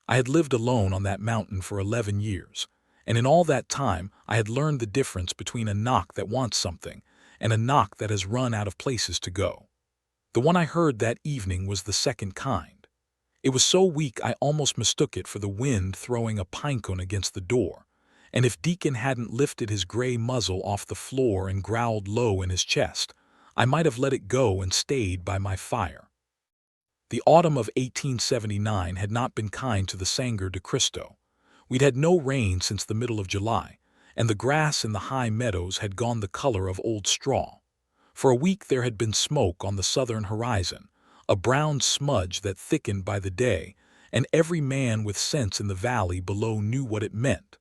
I had lived alone on that mountain for 11 years, and in all that time I had learned the difference between a knock that wants something and a knock that has run out of places to go. The one I heard that evening was the second kind. It was so weak I almost mistook it for the wind throwing a pinecone against the door, and if Deacon hadn't lifted his gray muzzle off the floor and growled low in his chest, I might have let it go and stayed by my fire. The autumn of 1879 had not been kind to the Sangre de Cristo. We'd had no rain since the middle of July, and the grass in the high meadows had gone the color of old straw. For a week there had been smoke on the southern horizon, a brown smudge that thickened by the day, and every man with sense in the valley below knew what it meant.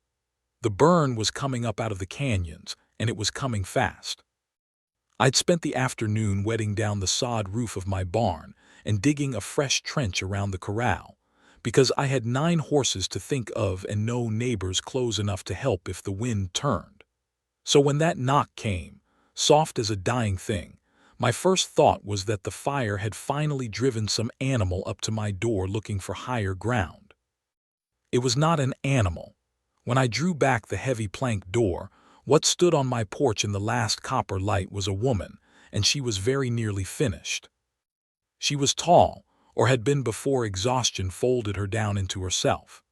The burn was coming up out of the canyons, and it was coming fast. I'd spent the afternoon wetting down the sod roof of my barn and digging a fresh trench around the corral, because I had 9 horses to think of and no neighbors close enough to help if the wind turned. So when that knock came, soft as a dying thing, my first thought was that the fire had finally driven some animal up to my door looking for higher ground. It was not an animal. When I drew back the heavy plank door, what stood on my porch in the last copper light was a woman, and she was very nearly finished. She was tall, or had been before exhaustion folded her down into herself.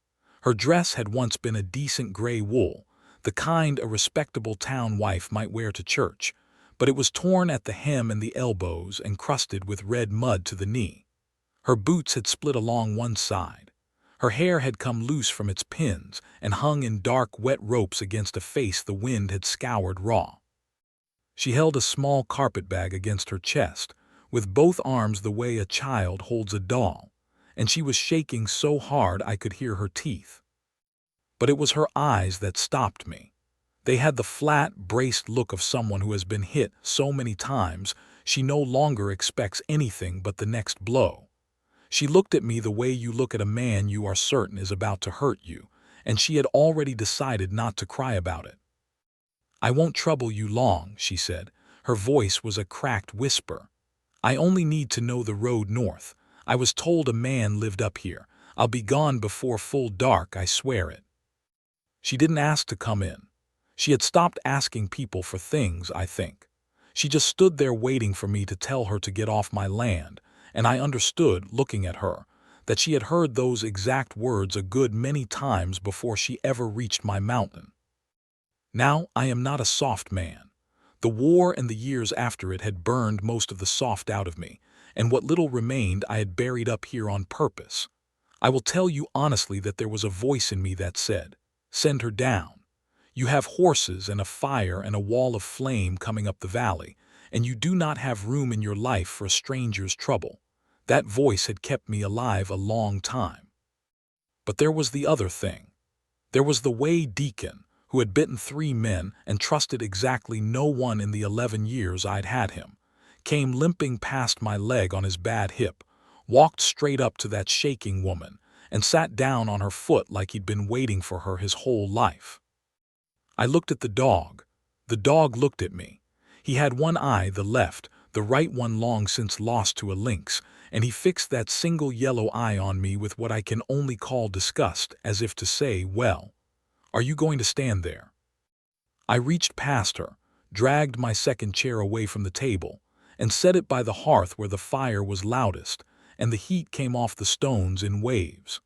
Her dress had once been a decent gray wool, the kind a respectable town wife might wear to church, but it was torn at the hem and the elbows and crusted with red mud to the knee. Her boots had split along one side. Her hair had come loose from its pins and hung in dark, wet ropes against a face the wind had scoured raw. She held a small carpetbag against her chest, with both arms the way a child holds a doll, and she was shaking so hard I could hear her teeth. But it was her eyes that stopped me. They had the flat, braced look of someone who has been hit so many times she no longer expects anything but the next blow. She looked at me the way you look at a man you are certain is about to hurt you, and she had already decided not to cry about it. "I won't trouble you long," she said. Her voice was a cracked whisper. "I only need to know the road north. I was told a man lived up here. I'll be gone before full dark, I swear it." She didn't ask to come in. She had stopped asking people for things, I think. She just stood there waiting for me to tell her to get off my land, and I understood, looking at her, that she had heard those exact words a good many times before she ever reached my mountain. Now I am not a soft man. The war and the years after it had burned most of the soft out of me, and what little remained I had buried up here on purpose. I will tell you honestly that there was a voice in me that said, "Send her down. You have horses and a fire and a wall of flame coming up the valley, and you do not have room in your life for a stranger's trouble." That voice had kept me alive a long time. But there was the other thing. There was the way Deacon, who had bitten 3 men and trusted exactly no one in the 11 years I'd had him, came limping past my leg on his bad hip, walked straight up to that shaking woman, and sat down on her foot like he'd been waiting for her his whole life. I looked at the dog. The dog looked at me. He had one eye, the left, the right one long since lost to a lynx, and he fixed that single yellow eye on me with what I can only call disgust, as if to say, "Well, are you going to stand there?" I reached past her, dragged my second chair away from the table, and set it by the hearth where the fire was loudest, and the heat came off the stones in waves.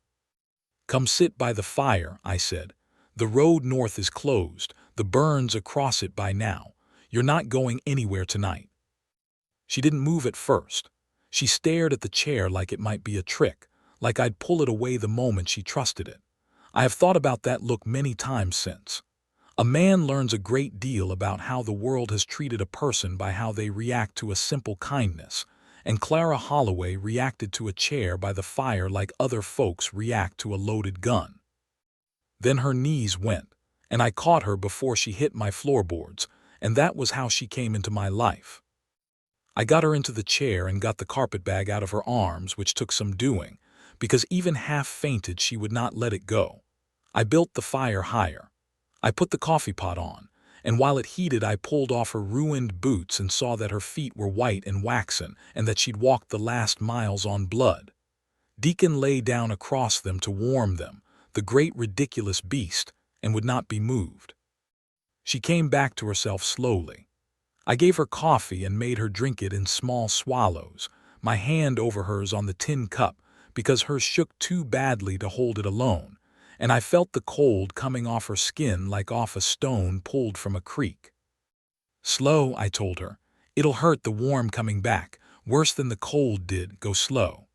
"Come sit by the fire," I said. "The road north is closed, the burn's across it by now. You're not going anywhere tonight." She didn't move at first. She stared at the chair like it might be a trick, like I'd pull it away the moment she trusted it. I have thought about that look many times since. A man learns a great deal about how the world has treated a person by how they react to a simple kindness, and Clara Holloway reacted to a chair by the fire like other folks react to a loaded gun. Then her knees went, and I caught her before she hit my floorboards, and that was how she came into my life. I got her into the chair and got the carpetbag out of her arms, which took some doing, because even half fainted she would not let it go. I built the fire higher. I put the coffee pot on, and while it heated I pulled off her ruined boots and saw that her feet were white and waxen and that she'd walked the last miles on blood. Deacon lay down across them to warm them, the great ridiculous beast, and would not be moved. She came back to herself slowly. I gave her coffee and made her drink it in small swallows, my hand over hers on the tin cup, because hers shook too badly to hold it alone, and I felt the cold coming off her skin like off a stone pulled from a creek. Slow, I told her. It'll hurt the warm coming back, worse than the cold did, go slow.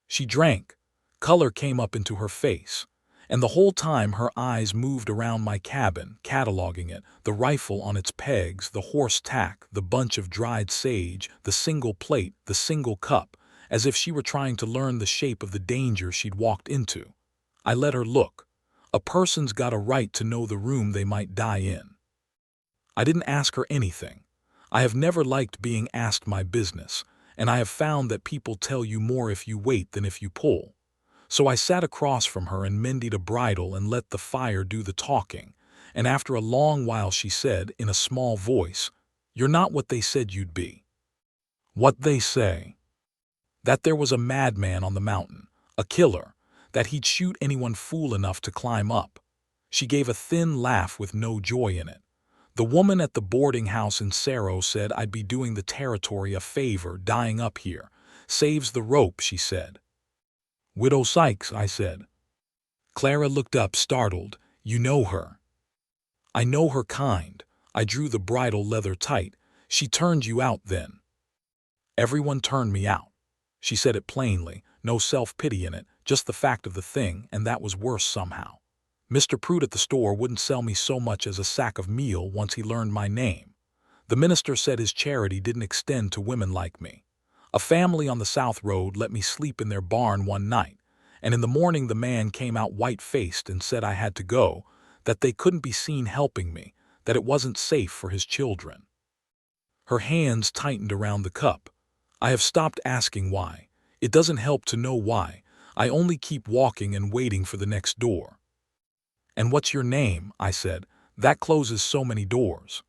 She drank. Color came up into her face. And the whole time her eyes moved around my cabin, cataloging it, the rifle on its pegs, the horse tack, the bunch of dried sage, the single plate, the single cup, as if she were trying to learn the shape of the danger she'd walked into. I let her look. A person's got a right to know the room they might die in. I didn't ask her anything. I have never liked being asked my business, and I have found that people tell you more if you wait than if you pull. So I sat across from her and mended a bridle and let the fire do the talking, and after a long while she said, in a small voice, "You're not what they said you'd be." "What they say?" "That there was a madman on the mountain, a killer, that he'd shoot anyone fool enough to climb up." She gave a thin laugh with no joy in it. "The woman at the boarding house in Cerro said I'd be doing the territory a favor dying up here. Saves the rope," she said. "Widow Sykes," I said. Clara looked up, startled. "You know her?" "I know her kind." I drew the bridle leather tight. "She turned you out then." "Everyone turned me out." She said it plainly, no self-pity in it, just the fact of the thing, and that was worse somehow. Mr. Prude at the store wouldn't sell me so much as a sack of meal once he learned my name. The minister said his charity didn't extend to women like me. A family on the South Road let me sleep in their barn one night, and in the morning the man came out white-faced and said I had to go, that they couldn't be seen helping me, that it wasn't safe for his children. Her hands tightened around the cup. I have stopped asking why. It doesn't help to know why. I only keep walking and waiting for the next door. "And what's your name?" I said. "That closes so many doors."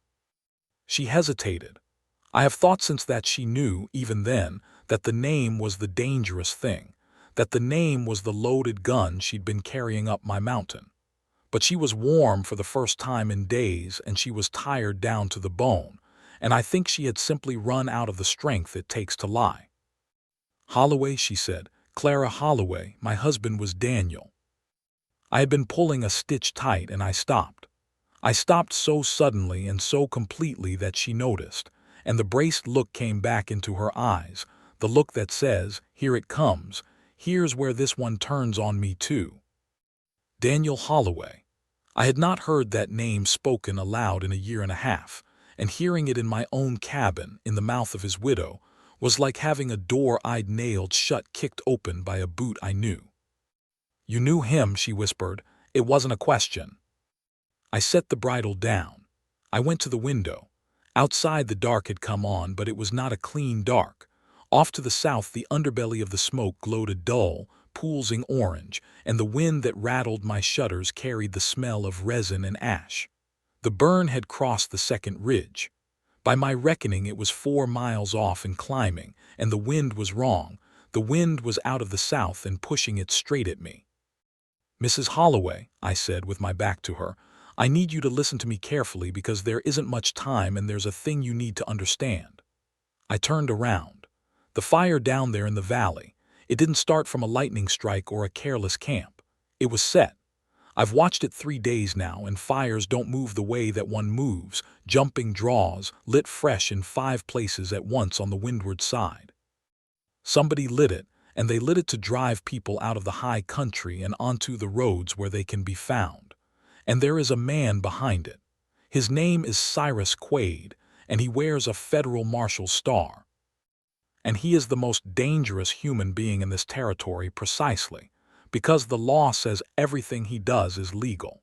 She hesitated. I have thought since that she knew, even then, that the name was the dangerous thing, that the name was the loaded gun she'd been carrying up my mountain. But she was warm for the first time in days, and she was tired down to the bone, and I think she had simply run out of the strength it takes to lie. "Holloway," she said. "Clara Holloway. My husband was Daniel." I had been pulling a stitch tight, and I stopped. I stopped so suddenly and so completely that she noticed, and the braced look came back into her eyes, the look that says, "Here it comes. Here's where this one turns on me too." Daniel Holloway. I had not heard that name spoken aloud in a year and a half, and hearing it in my own cabin, in the mouth of his widow, was like having a door I'd nailed shut kicked open by a boot I knew. "You knew him," she whispered. "It wasn't a question." I set the bridle down. I went to the window. Outside the dark had come on, but it was not a clean dark. Off to the south the underbelly of the smoke glowed a dull, poolsing orange, and the wind that rattled my shutters carried the smell of resin and ash. The burn had crossed the second ridge. By my reckoning it was 4 miles off and climbing, and the wind was wrong. The wind was out of the south and pushing it straight at me. "Mrs. Holloway," I said with my back to her, "I need you to listen to me carefully because there isn't much time and there's a thing you need to understand." I turned around. The fire down there in the valley, it didn't start from a lightning strike or a careless camp. It was set. I've watched it 3 days now, and fires don't move the way that one moves, jumping draws, lit fresh in 5 places at once on the windward side. Somebody lit it, and they lit it to drive people out of the high country and onto the roads where they can be found. And there is a man behind it. His name is Cyrus Quaid, and he wears a federal marshal's star. And he is the most dangerous human being in this territory precisely because the law says everything he does is legal.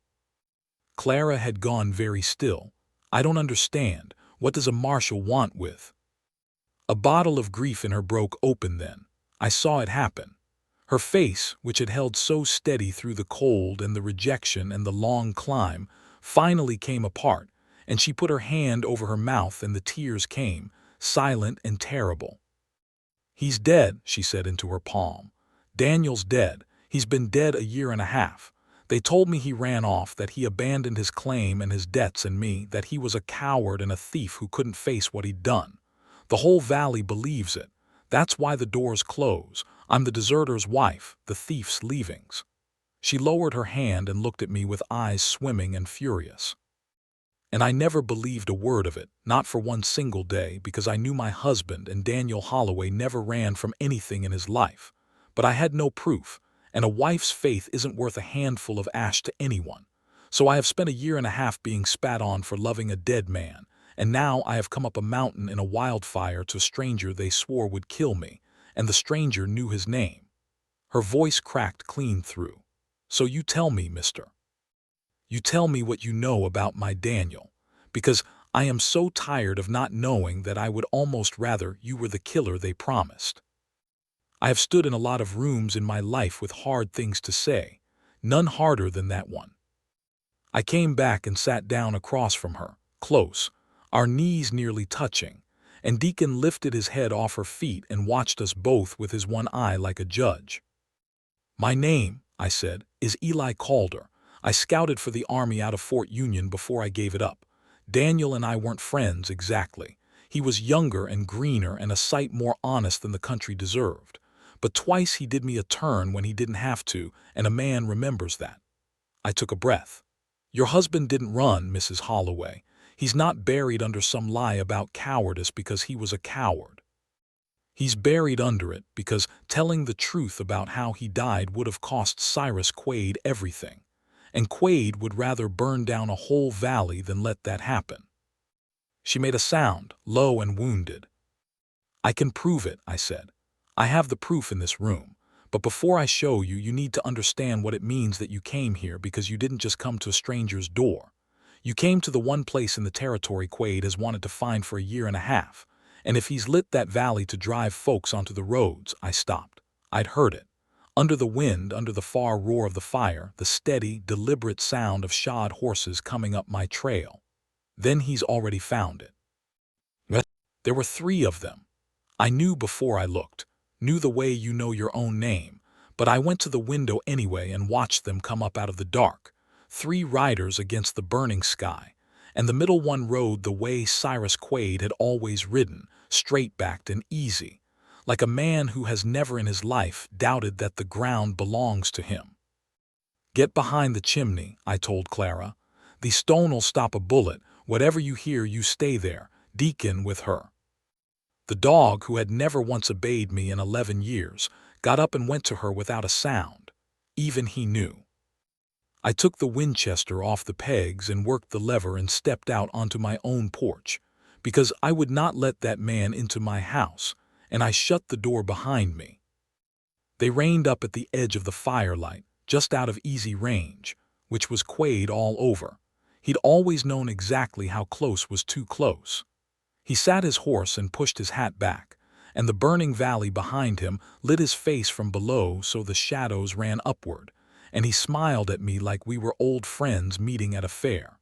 Clara had gone very still. "I don't understand. What does a marshal want with?" A bottle of grief in her broke open then. I saw it happen. Her face, which had held so steady through the cold and the rejection and the long climb, finally came apart, and she put her hand over her mouth and the tears came, silent and terrible. "He's dead," she said into her palm. Daniel's dead. He's been dead a year and a half. They told me he ran off, that he abandoned his claim and his debts and me, that he was a coward and a thief who couldn't face what he'd done. The whole valley believes it. That's why the doors close. I'm the deserter's wife, the thief's leavings." She lowered her hand and looked at me with eyes swimming and furious. And I never believed a word of it, not for one single day, because I knew my husband and Daniel Holloway never ran from anything in his life. But I had no proof, and a wife's faith isn't worth a handful of ash to anyone. So I have spent a year and a half being spat on for loving a dead man, and now I have come up a mountain in a wildfire to a stranger they swore would kill me, and the stranger knew his name. Her voice cracked clean through. "So you tell me, mister. You tell me what you know about my Daniel, because I am so tired of not knowing that I would almost rather you were the killer they promised. I have stood in a lot of rooms in my life with hard things to say, none harder than that one." I came back and sat down across from her, close, our knees nearly touching, and Deacon lifted his head off her feet and watched us both with his one eye like a judge. "My name," I said, "is Eli Calder. I scouted for the Army out of Fort Union before I gave it up. Daniel and I weren't friends exactly. He was younger and greener and a sight more honest than the country deserved. But twice he did me a turn when he didn't have to, and a man remembers that." I took a breath. "Your husband didn't run, Mrs. Holloway. He's not buried under some lie about cowardice because he was a coward. He's buried under it because telling the truth about how he died would have cost Cyrus Quaid everything, and Quaid would rather burn down a whole valley than let that happen." She made a sound, low and wounded. "I can prove it," I said. "I have the proof in this room. But before I show you, you need to understand what it means that you came here, because you didn't just come to a stranger's door. You came to the one place in the territory Quaid has wanted to find for a year and a half. And if he's lit that valley to drive folks onto the roads," I stopped. I'd heard it. Under the wind, under the far roar of the fire, the steady, deliberate sound of shod horses coming up my trail. "Then he's already found it." There were 3 of them. I knew before I looked, knew the way you know your own name, but I went to the window anyway and watched them come up out of the dark. 3 riders against the burning sky, and the middle one rode the way Cyrus Quaid had always ridden, straight-backed and easy, like a man who has never in his life doubted that the ground belongs to him. "Get behind the chimney," I told Clara. "The stone'll stop a bullet. Whatever you hear, you stay there. Deacon with her." The dog, who had never once obeyed me in 11 years, got up and went to her without a sound. Even he knew. I took the Winchester off the pegs and worked the lever and stepped out onto my own porch, because I would not let that man into my house, and I shut the door behind me. They reined up at the edge of the firelight, just out of easy range, which was Quaid all over. He'd always known exactly how close was too close. He sat his horse and pushed his hat back, and the burning valley behind him lit his face from below so the shadows ran upward, and he smiled at me like we were old friends meeting at a fair.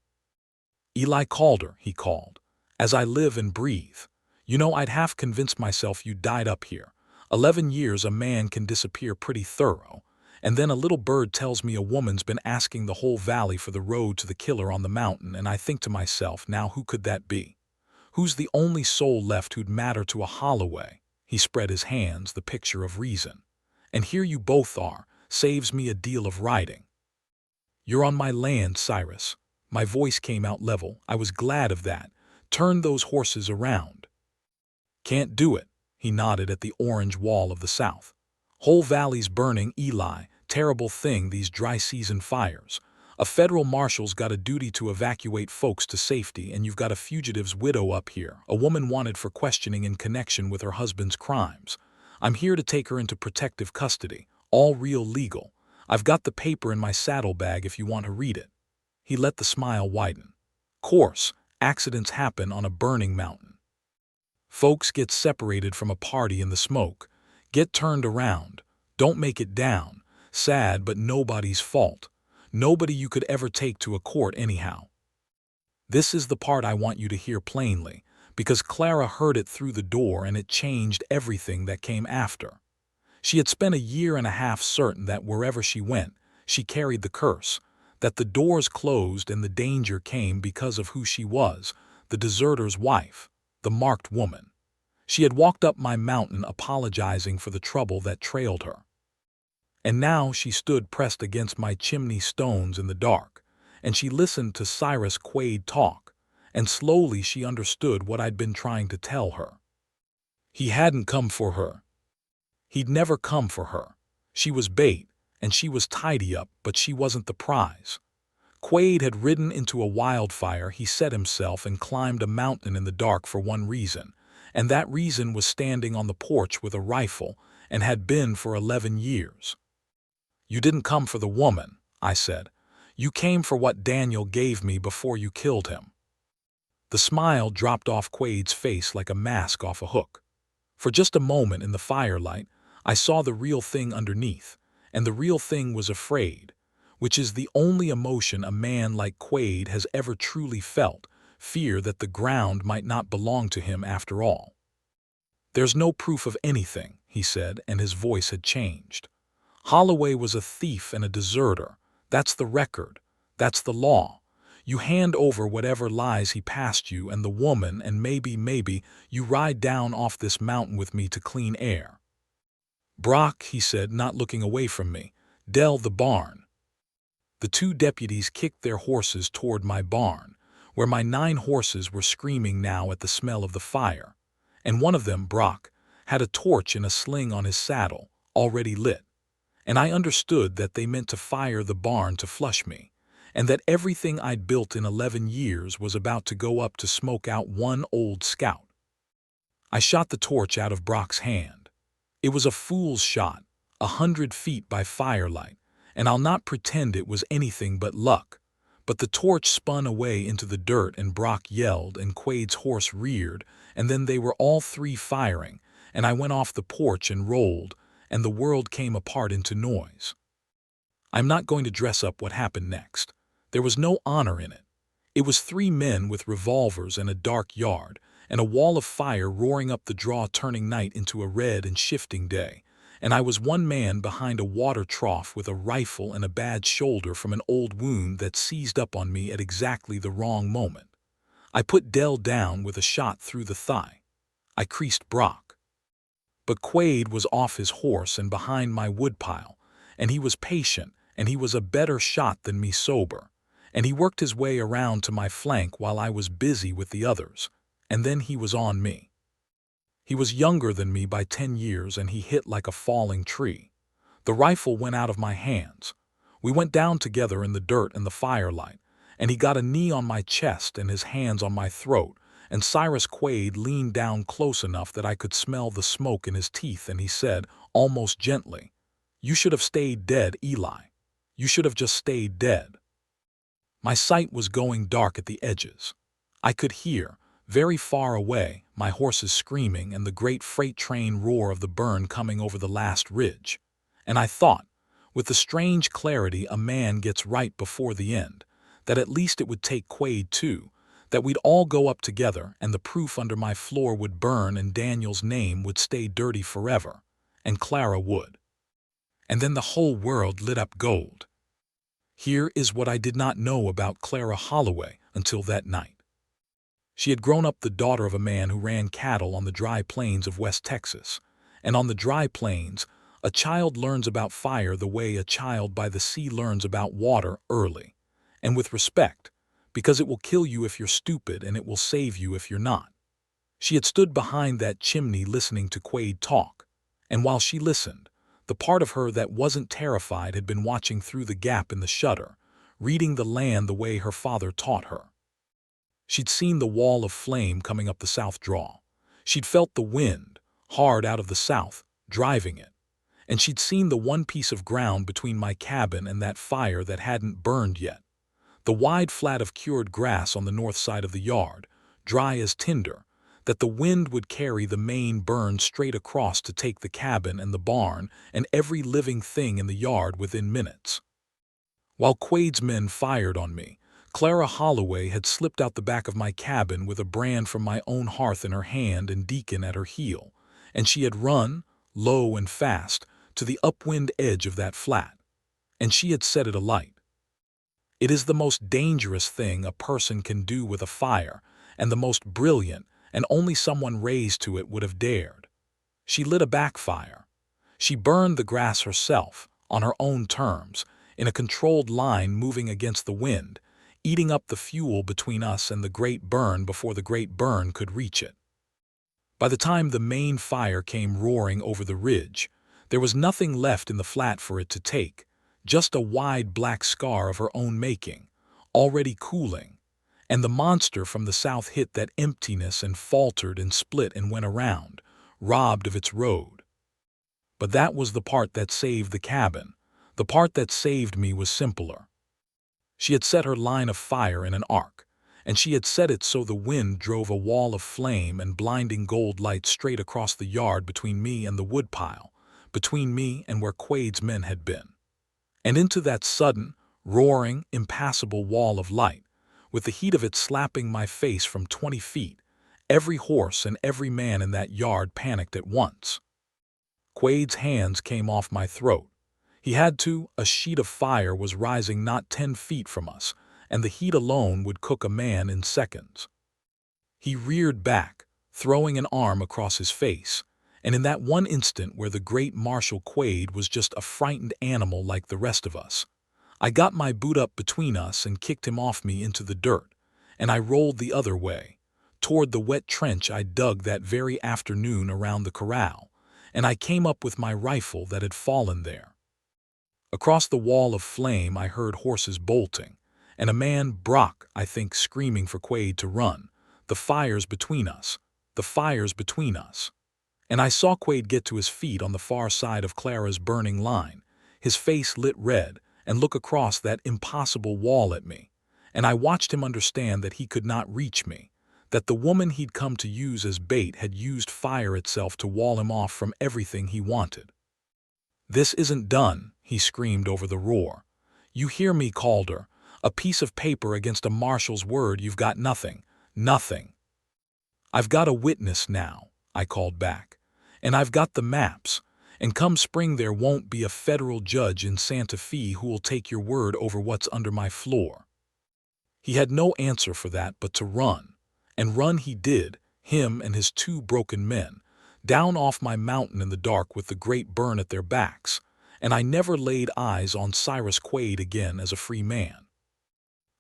"Eli Calder," he called, "as I live and breathe. You know, I'd half convinced myself you died up here. 11 years a man can disappear pretty thorough, and then a little bird tells me a woman's been asking the whole valley for the road to the killer on the mountain, and I think to myself, now who could that be? Who's the only soul left who'd matter to a Holloway?" He spread his hands, the picture of reason. "And here you both are. Saves me a deal of riding. You're on my land, Cyrus." My voice came out level. I was glad of that. "Turn those horses around." "Can't do it." He nodded at the orange wall of the south. "Whole valley's burning, Eli. Terrible thing, these dry season fires. A federal marshal's got a duty to evacuate folks to safety, and you've got a fugitive's widow up here, a woman wanted for questioning in connection with her husband's crimes. I'm here to take her into protective custody, all real legal. I've got the paper in my saddlebag if you want to read it." He let the smile widen. "Course, accidents happen on a burning mountain. Folks get separated from a party in the smoke, get turned around, don't make it down. Sad, but nobody's fault. Nobody you could ever take to a court anyhow. This is the part I want you to hear plainly, because Clara heard it through the door and it changed everything that came after. She had spent a year and a half certain that wherever she went, she carried the curse, that the doors closed and the danger came because of who she was, the deserter's wife, the marked woman. She had walked up my mountain apologizing for the trouble that trailed her. And now she stood pressed against my chimney stones in the dark, and she listened to Cyrus Quaid talk, and slowly she understood what I'd been trying to tell her. He hadn't come for her. He'd never come for her. She was bait, and she was tidy up, but she wasn't the prize. Quaid had ridden into a wildfire, he set himself and climbed a mountain in the dark for one reason, and that reason was standing on the porch with a rifle, and had been for 11 years. "You didn't come for the woman," I said. "You came for what Daniel gave me before you killed him." The smile dropped off Quaid's face like a mask off a hook. For just a moment in the firelight, I saw the real thing underneath, and the real thing was afraid, which is the only emotion a man like Quaid has ever truly felt, fear that the ground might not belong to him after all. "There's no proof of anything," he said, and his voice had changed. "Holloway was a thief and a deserter. That's the record. That's the law. You hand over whatever lies he passed you and the woman, and maybe, you ride down off this mountain with me to clean air." "Brock," he said, not looking away from me, "Dell the barn." The two deputies kicked their horses toward my barn, where my 9 horses were screaming now at the smell of the fire, and one of them, Brock, had a torch in a sling on his saddle, already lit, and I understood that they meant to fire the barn to flush me, and that everything I'd built in 11 years was about to go up to smoke out one old scout. I shot the torch out of Brock's hand. It was a fool's shot, 100 feet by firelight, and I'll not pretend it was anything but luck, but the torch spun away into the dirt and Brock yelled and Quaid's horse reared, and then they were all 3 firing, and I went off the porch and rolled, and the world came apart into noise. I'm not going to dress up what happened next. There was no honor in it. It was 3 men with revolvers and a dark yard, and a wall of fire roaring up the draw, turning night into a red and shifting day, and I was one man behind a water trough with a rifle and a bad shoulder from an old wound that seized up on me at exactly the wrong moment. I put Dell down with a shot through the thigh. I creased Brock. But Quaid was off his horse and behind my woodpile, and he was patient, and he was a better shot than me sober, and he worked his way around to my flank while I was busy with the others, and then he was on me. He was younger than me by 10 years, and he hit like a falling tree. The rifle went out of my hands. We went down together in the dirt and the firelight, and he got a knee on my chest and his hands on my throat, and Cyrus Quaid leaned down close enough that I could smell the smoke in his teeth, and he said, almost gently, "You should have stayed dead, Eli. You should have just stayed dead." My sight was going dark at the edges. I could hear, very far away, my horses screaming and the great freight train roar of the burn coming over the last ridge. And I thought, with the strange clarity a man gets right before the end, that at least it would take Quaid too, that we'd all go up together and the proof under my floor would burn and Daniel's name would stay dirty forever, and Clara would. And then the whole world lit up gold. Here is what I did not know about Clara Holloway until that night. She had grown up the daughter of a man who ran cattle on the dry plains of West Texas, and on the dry plains, a child learns about fire the way a child by the sea learns about water, early, and with respect, because it will kill you if you're stupid and it will save you if you're not. She had stood behind that chimney listening to Quaid talk, and while she listened, the part of her that wasn't terrified had been watching through the gap in the shutter, reading the land the way her father taught her. She'd seen the wall of flame coming up the south draw. She'd felt the wind, hard out of the south, driving it. And she'd seen the one piece of ground between my cabin and that fire that hadn't burned yet. The wide flat of cured grass on the north side of the yard, dry as tinder, that the wind would carry the main burn straight across to take the cabin and the barn and every living thing in the yard within minutes. While Quaid's men fired on me, Clara Holloway had slipped out the back of my cabin with a brand from my own hearth in her hand and Deacon at her heel, and she had run, low and fast, to the upwind edge of that flat, and she had set it alight. It is the most dangerous thing a person can do with a fire, and the most brilliant, and only someone raised to it would have dared. She lit a backfire. She burned the grass herself, on her own terms, in a controlled line moving against the wind, eating up the fuel between us and the great burn before the great burn could reach it. By the time the main fire came roaring over the ridge, there was nothing left in the flat for it to take, just a wide black scar of her own making, already cooling, and the monster from the south hit that emptiness and faltered and split and went around, robbed of its road. But that was the part that saved the cabin. The part that saved me was simpler. She had set her line of fire in an arc, and she had set it so the wind drove a wall of flame and blinding gold light straight across the yard between me and the woodpile, between me and where Quade's men had been. And into that sudden, roaring, impassable wall of light, with the heat of it slapping my face from 20 feet, every horse and every man in that yard panicked at once. Quade's hands came off my throat. He had to. A sheet of fire was rising not 10 feet from us, and the heat alone would cook a man in seconds. He reared back, throwing an arm across his face, and in that one instant where the great Marshal Quade was just a frightened animal like the rest of us, I got my boot up between us and kicked him off me into the dirt, and I rolled the other way, toward the wet trench I dug that very afternoon around the corral, and I came up with my rifle that had fallen there. Across the wall of flame I heard horses bolting, and a man, Brock, I think, screaming for Quade to run. The fire's between us. The fire's between us. And I saw Quade get to his feet on the far side of Clara's burning line, his face lit red, and look across that impossible wall at me. And I watched him understand that he could not reach me, that the woman he'd come to use as bait had used fire itself to wall him off from everything he wanted. "This isn't done," he screamed over the roar. "You hear me, Calder? A piece of paper against a marshal's word, you've got nothing. Nothing." "I've got a witness now," I called back. "And I've got the maps. And come spring there won't be a federal judge in Santa Fe who'll take your word over what's under my floor." He had no answer for that but to run. And run he did, him and his 2 broken men, down off my mountain in the dark with the great burn at their backs, and I never laid eyes on Cyrus Quade again as a free man.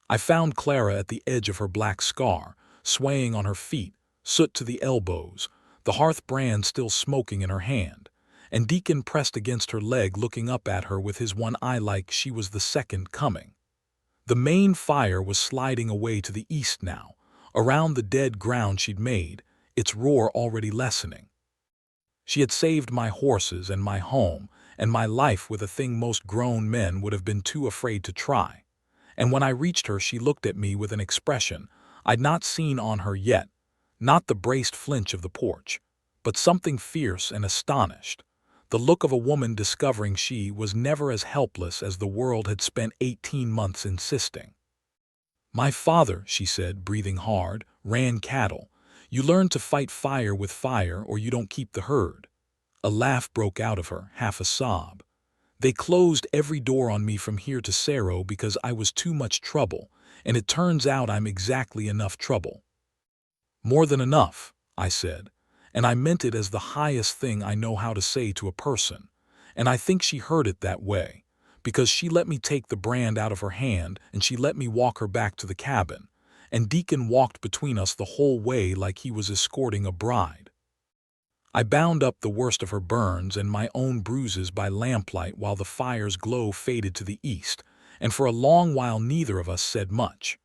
I found Clara at the edge of her black scar, swaying on her feet, soot to the elbows, the hearth brand still smoking in her hand, and Deacon pressed against her leg looking up at her with his one eye like she was the second coming. The main fire was sliding away to the east now, around the dead ground she'd made, its roar already lessening. She had saved my horses and my home and my life with a thing most grown men would have been too afraid to try. And when I reached her she looked at me with an expression I'd not seen on her yet, not the braced flinch of the porch, but something fierce and astonished, the look of a woman discovering she was never as helpless as the world had spent 18 months insisting. "My father," she said, breathing hard, "ran cattle. You learn to fight fire with fire or you don't keep the herd." A laugh broke out of her, half a sob. "They closed every door on me from here to Cerro because I was too much trouble, and it turns out I'm exactly enough trouble." "More than enough," I said, and I meant it as the highest thing I know how to say to a person, and I think she heard it that way, because she let me take the brand out of her hand and she let me walk her back to the cabin, and Deacon walked between us the whole way like he was escorting a bride. I bound up the worst of her burns and my own bruises by lamplight while the fire's glow faded to the east, and for a long while neither of us said much.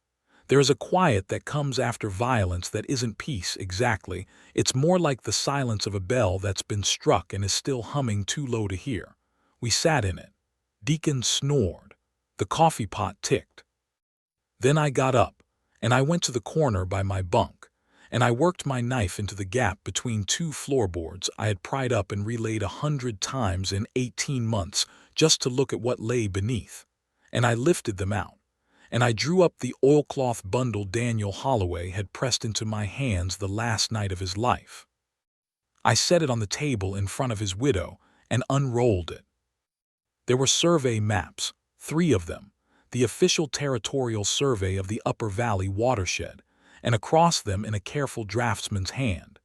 There is a quiet that comes after violence that isn't peace exactly, it's more like the silence of a bell that's been struck and is still humming too low to hear. We sat in it. Deacon snored. The coffee pot ticked. Then I got up, and I went to the corner by my bunk, and I worked my knife into the gap between 2 floorboards I had pried up and relaid 100 times in 18 months just to look at what lay beneath, and I lifted them out, and I drew up the oilcloth bundle Daniel Holloway had pressed into my hands the last night of his life. I set it on the table in front of his widow, and unrolled it. There were survey maps, 3 of them, the official territorial survey of the Upper Valley watershed, and across them in a careful draftsman's hand.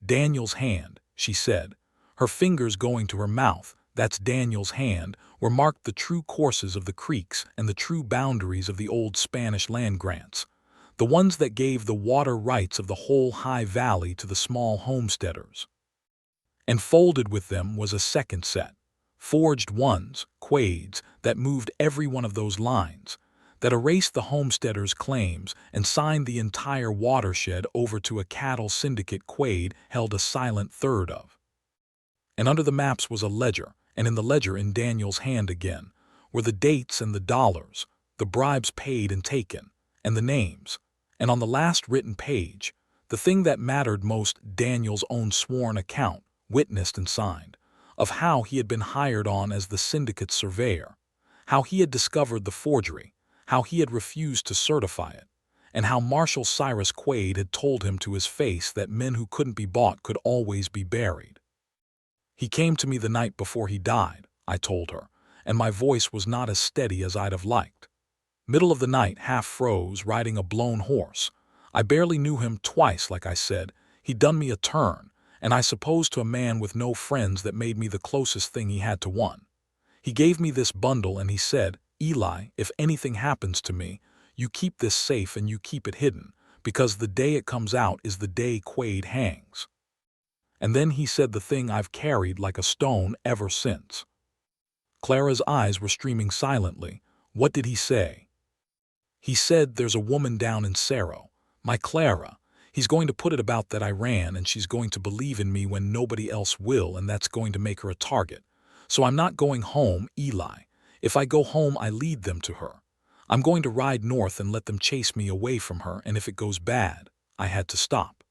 Daniel's hand, she said, her fingers going to her mouth, that's Daniel's hand, were marked the true courses of the creeks and the true boundaries of the old Spanish land grants, the ones that gave the water rights of the whole high valley to the small homesteaders. And folded with them was a second set, forged ones, quades, that moved every one of those lines, that erased the homesteaders' claims and signed the entire watershed over to a cattle syndicate Quade held a silent third of. And under the maps was a ledger, and in the ledger in Daniel's hand again were the dates and the dollars, the bribes paid and taken, and the names, and on the last written page, the thing that mattered most, Daniel's own sworn account, witnessed and signed, of how he had been hired on as the syndicate's surveyor, how he had discovered the forgery, how he had refused to certify it, and how Marshal Cyrus Quade had told him to his face that men who couldn't be bought could always be buried. He came to me the night before he died, I told her, and my voice was not as steady as I'd have liked. Middle of the night, half froze, riding a blown horse. I barely knew him twice, like I said. He'd done me a turn, and I suppose to a man with no friends that made me the closest thing he had to one. He gave me this bundle and he said, Eli, if anything happens to me, you keep this safe and you keep it hidden, because the day it comes out is the day Quade hangs. And then he said the thing I've carried like a stone ever since. Clara's eyes were streaming silently. What did he say? He said there's a woman down in Cerro, my Clara. He's going to put it about that I ran and she's going to believe in me when nobody else will, and that's going to make her a target. So I'm not going home, Eli. If I go home, I lead them to her. I'm going to ride north and let them chase me away from her, and if it goes bad, I had to stop.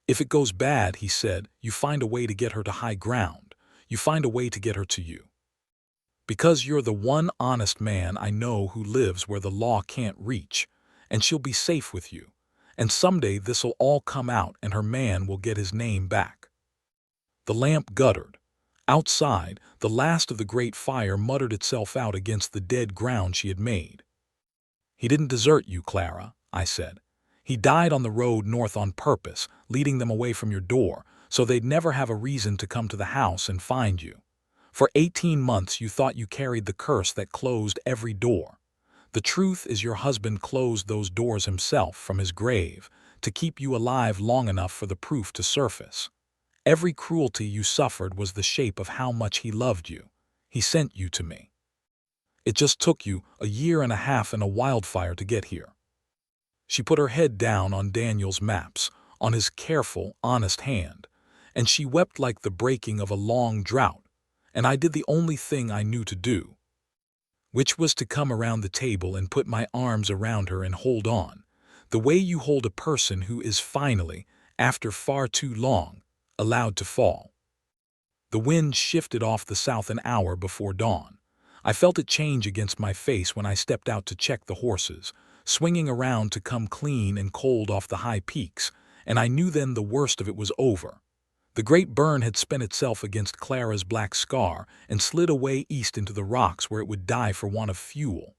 If it goes bad, he said, you find a way to get her to high ground. You find a way to get her to you. Because you're the one honest man I know who lives where the law can't reach, and she'll be safe with you. And someday this'll all come out and her man will get his name back. The lamp guttered. Outside, the last of the great fire muttered itself out against the dead ground she had made. He didn't desert you, Clara, I said. He died on the road north on purpose, leading them away from your door, so they'd never have a reason to come to the house and find you. For 18 months you thought you carried the curse that closed every door. The truth is your husband closed those doors himself from his grave to keep you alive long enough for the proof to surface. Every cruelty you suffered was the shape of how much he loved you. He sent you to me. It just took you a year and a half and a wildfire to get here. She put her head down on Daniel's maps, on his careful, honest hand, and she wept like the breaking of a long drought, and I did the only thing I knew to do, which was to come around the table and put my arms around her and hold on, the way you hold a person who is finally, after far too long, allowed to fall. The wind shifted off the south an hour before dawn. I felt it change against my face when I stepped out to check the horses, swinging around to come clean and cold off the high peaks, and I knew then the worst of it was over. The great burn had spent itself against Clara's black scar and slid away east into the rocks where it would die for want of fuel.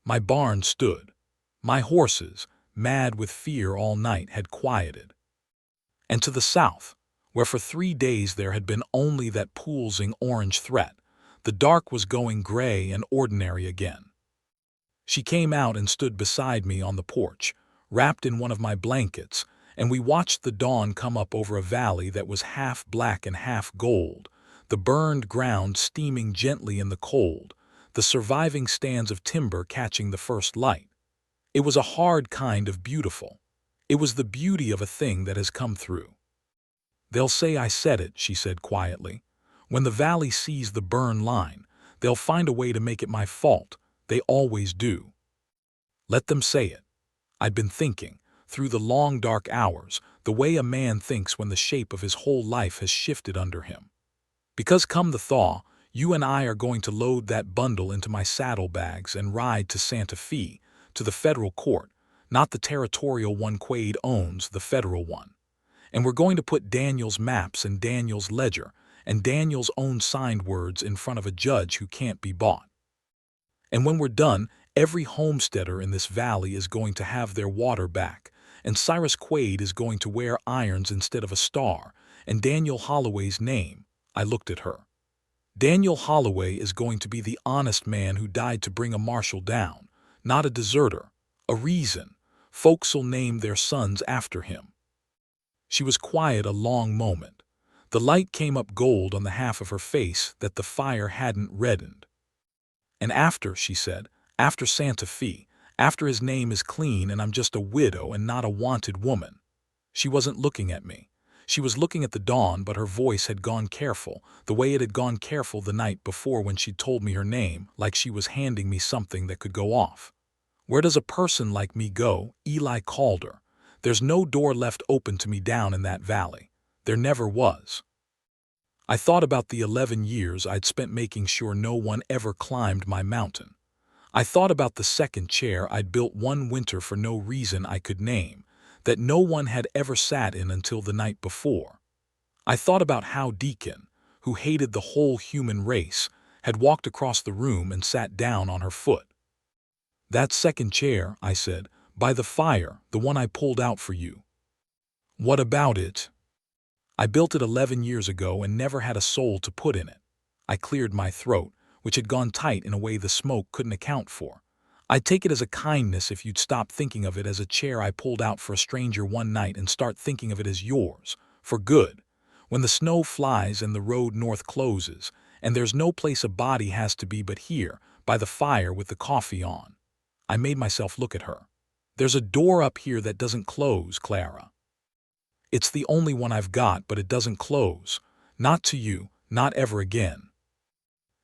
My barn stood. My horses, mad with fear all night, had quieted. And to the south, where for 3 days there had been only that pulsing orange threat, the dark was going gray and ordinary again. She came out and stood beside me on the porch, wrapped in one of my blankets, and we watched the dawn come up over a valley that was half black and half gold, the burned ground steaming gently in the cold, the surviving stands of timber catching the first light. It was a hard kind of beautiful. It was the beauty of a thing that has come through. They'll say I said it, she said quietly. When the valley sees the burn line, they'll find a way to make it my fault. They always do. Let them say it. I'd been thinking, through the long dark hours, the way a man thinks when the shape of his whole life has shifted under him. Because come the thaw, you and I are going to load that bundle into my saddlebags and ride to Santa Fe, to the federal court, not the territorial one Quade owns, the federal one. And we're going to put Daniel's maps in Daniel's ledger, and Daniel's own signed words in front of a judge who can't be bought. And when we're done, every homesteader in this valley is going to have their water back, and Cyrus Quaid is going to wear irons instead of a star, and Daniel Holloway's name, I looked at her. Daniel Holloway is going to be the honest man who died to bring a marshal down, not a deserter, a reason. Folks'll name their sons after him. She was quiet a long moment. The light came up gold on the half of her face that the fire hadn't reddened. And after, she said, after Santa Fe, after his name is clean and I'm just a widow and not a wanted woman. She wasn't looking at me. She was looking at the dawn, but her voice had gone careful, the way it had gone careful the night before when she'd told me her name, like she was handing me something that could go off. Where does a person like me go? Eli called her. There's no door left open to me down in that valley. There never was. I thought about the 11 years I'd spent making sure no one ever climbed my mountain. I thought about the second chair I'd built one winter for no reason I could name, that no one had ever sat in until the night before. I thought about how Deacon, who hated the whole human race, had walked across the room and sat down on her foot. That second chair, I said, by the fire, the one I pulled out for you. What about it? I built it 11 years ago and never had a soul to put in it. I cleared my throat, which had gone tight in a way the smoke couldn't account for. I'd take it as a kindness if you'd stop thinking of it as a chair I pulled out for a stranger one night and start thinking of it as yours, for good. When the snow flies and the road north closes, and there's no place a body has to be but here, by the fire with the coffee on. I made myself look at her. There's a door up here that doesn't close, Clara. It's the only one I've got, but it doesn't close. Not to you, not ever again.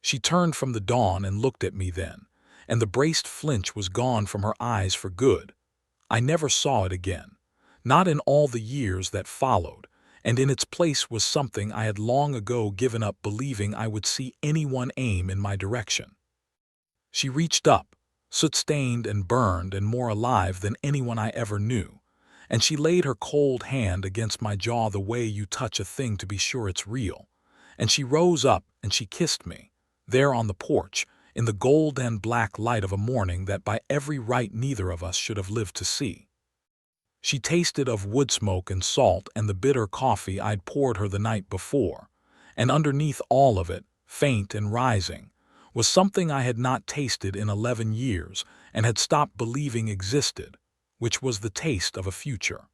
She turned from the dawn and looked at me then, and the braced flinch was gone from her eyes for good. I never saw it again, not in all the years that followed, and in its place was something I had long ago given up believing I would see anyone aim in my direction. She reached up, soot-stained and burned and more alive than anyone I ever knew, and she laid her cold hand against my jaw the way you touch a thing to be sure it's real, and she rose up and she kissed me, there on the porch, in the gold and black light of a morning that by every right neither of us should have lived to see. She tasted of wood smoke and salt and the bitter coffee I'd poured her the night before, and underneath all of it, faint and rising, was something I had not tasted in 11 years and had stopped believing existed, which was the taste of a future.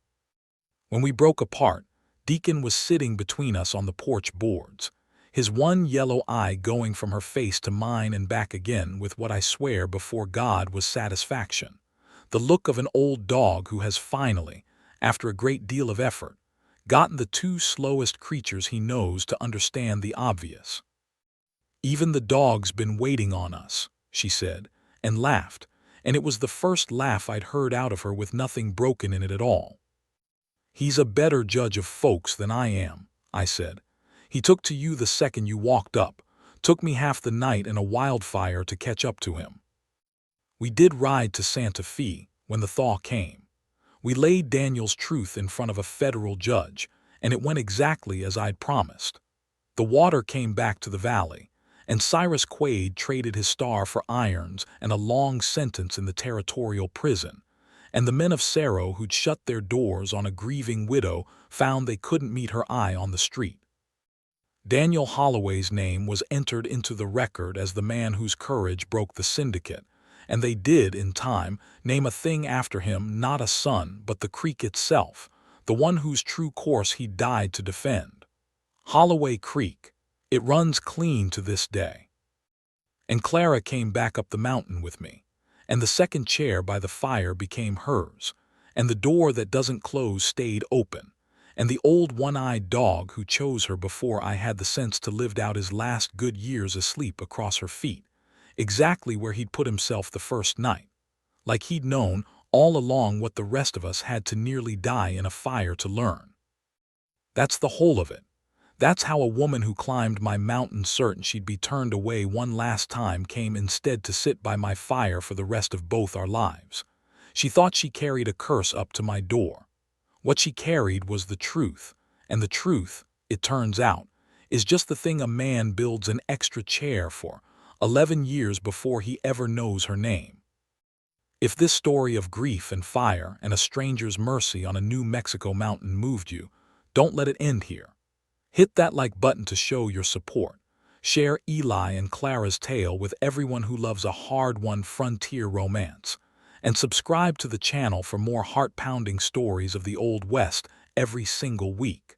When we broke apart, Deacon was sitting between us on the porch boards, his one yellow eye going from her face to mine and back again with what I swear before God was satisfaction, the look of an old dog who has finally, after a great deal of effort, gotten the two slowest creatures he knows to understand the obvious. Even the dog's been waiting on us, she said, and laughed, and it was the first laugh I'd heard out of her with nothing broken in it at all. He's a better judge of folks than I am, I said. He took to you the second you walked up, took me half the night in a wildfire to catch up to him. We did ride to Santa Fe when the thaw came. We laid Daniel's truth in front of a federal judge, and it went exactly as I'd promised. The water came back to the valley, and Cyrus Quaid traded his star for irons and a long sentence in the territorial prison, and the men of Cerro who'd shut their doors on a grieving widow found they couldn't meet her eye on the street. Daniel Holloway's name was entered into the record as the man whose courage broke the syndicate, and they did, in time, name a thing after him, not a son, but the creek itself, the one whose true course he died to defend. Holloway Creek. It runs clean to this day. And Clara came back up the mountain with me, and the second chair by the fire became hers, and the door that doesn't close stayed open, and the old one-eyed dog who chose her before I had the sense to lived out his last good years asleep across her feet, exactly where he'd put himself the first night, like he'd known all along what the rest of us had to nearly die in a fire to learn. That's the whole of it. That's how a woman who climbed my mountain certain she'd be turned away one last time came instead to sit by my fire for the rest of both our lives. She thought she carried a curse up to my door. What she carried was the truth, and the truth, it turns out, is just the thing a man builds an extra chair for, 11 years before he ever knows her name. If this story of grief and fire and a stranger's mercy on a New Mexico mountain moved you, don't let it end here. Hit that like button to show your support. Share Eli and Clara's tale with everyone who loves a hard-won frontier romance. And subscribe to the channel for more heart-pounding stories of the Old West every single week.